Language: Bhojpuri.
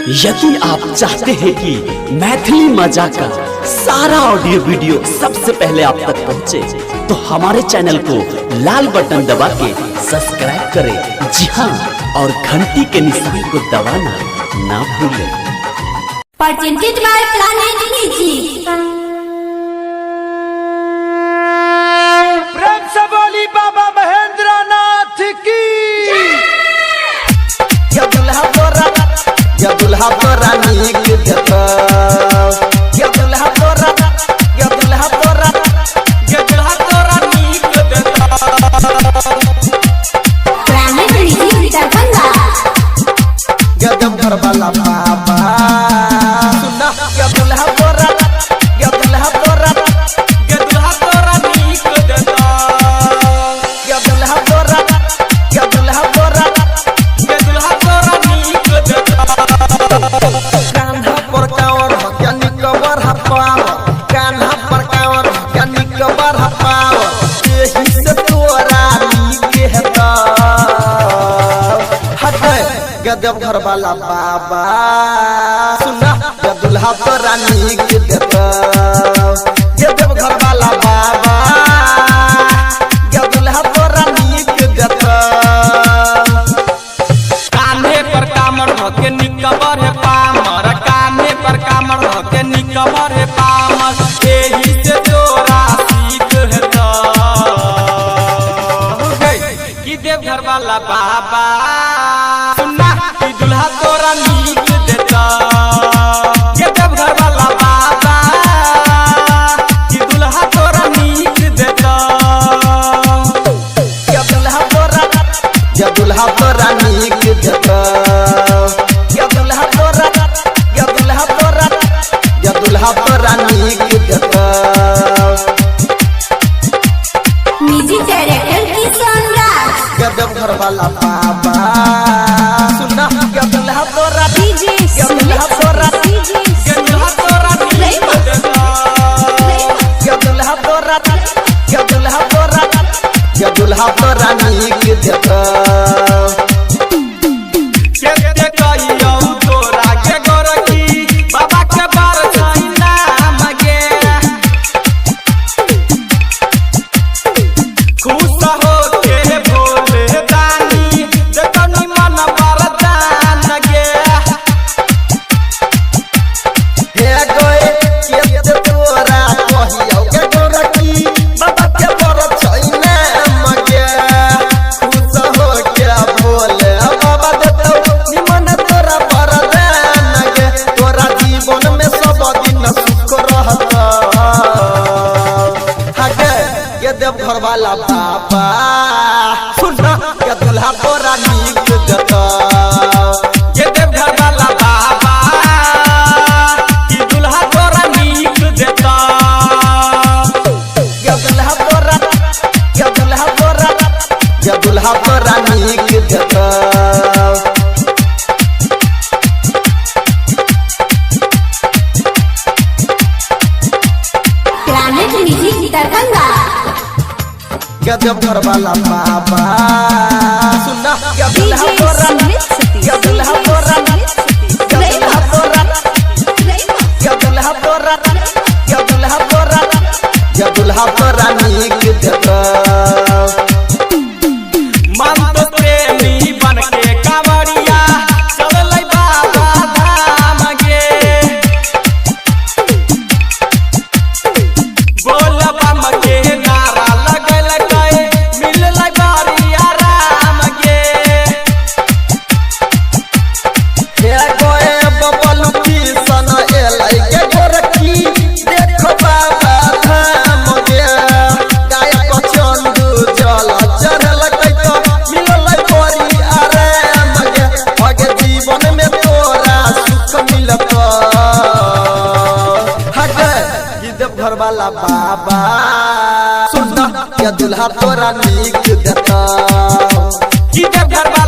यदि आप चाहते हैं कि मैथिली मजा का सारा ऑडियो वीडियो सबसे पहले आप तक पहुंचे, तो हमारे चैनल को लाल बटन दबा के सब्सक्राइब करें। जी हाँ, और घंटी के निशान को दबाना ना भूलें। Presented by Planet Music। प्रेम से बोली बाबा महेंद्र नाथ की। या दुल्हा तोरा नीक देता, या दुल्हा तोरा नीक देता। Planet Music Darbhanga. गजब घर वाला बाबा सुना, या दुल्हा तोरा नीक देता, या दुल्हा तोरा नीक देता। कान्हा पर कांवर ज्ञानी कबर हपाव, कान्हा पर कांवर ज्ञानी कबर हपाव, यही से तोरा नीक हेता। हटे गजब घर वाला बाबा सुना, या दुल्हा तोरा नीक देता। गजब घर वाला बाबा, या दुल्हा तोरा नीक देता। कान्हे पर कामर धके निकबर है पामर, कान्हे पर कामर धके निकबर है पामर, एही से तोरा सीख है तो कि देवघर वाला बाबा सुना कि दुल्हा तोरा नीक देता। ये देवघर वाला बाबा कि दुल्हा तोरा नीक देता। या दुल्हा तोरा नीक देता, या दुल्हा तोरा नीक देता। म्यूजिक डायरेक्टर किशन राज। गजब घर वाला बाबा सुना, या दुल्हा तोरा डीजे या दुल्हा तोरा ये दुल्हा तोरा नीक देता। या दुल्हा तोरा नीक देता। केते कहियो तोरा के गोरकी बाबा के बार छैना मगे, खुश हो के भोले दानी देखनी मन वरदान गे। हे गोए केते तोरा कहियो के गोरकी बाबा के बर छैना मगे, खुश हो के बोले बाबा देतो निमन तोरा वरदान गे। तोरा जीवन में सब दिन सुख रहता। हगे ये देवघर वाला बाबा सुना, या दुल्हा तोरा नीक देता। ये देवघर वाला बाबा कि दुल्हा तोरा नीक देता। या दुल्हा तोरा नीक देता। Planet Music Darbhanga. गजब घर वाला बाबा सुना, या डीजे दुल्हा तोरा सुमित या दुल्हा तोरा या दुल्हा तोरा नीक देता। मन तो प्रेमी बन के कांवरिया चललै बाबा धाम गे। बोल बम के नारा लगल गए मिललै बारिया राम गे। हे गोए बबलू किशन एलै के गोरकी देखो बाबा धाम गे। गायक चंदू जल चढ़ल तो मिललै बड़ी आराम गे। आगे जीवन में तोरा सुख मिलता। हगे ई देवघर वाला बाबा सुना, या दुल्हा तोरा नीक देता। कि देवघर वाला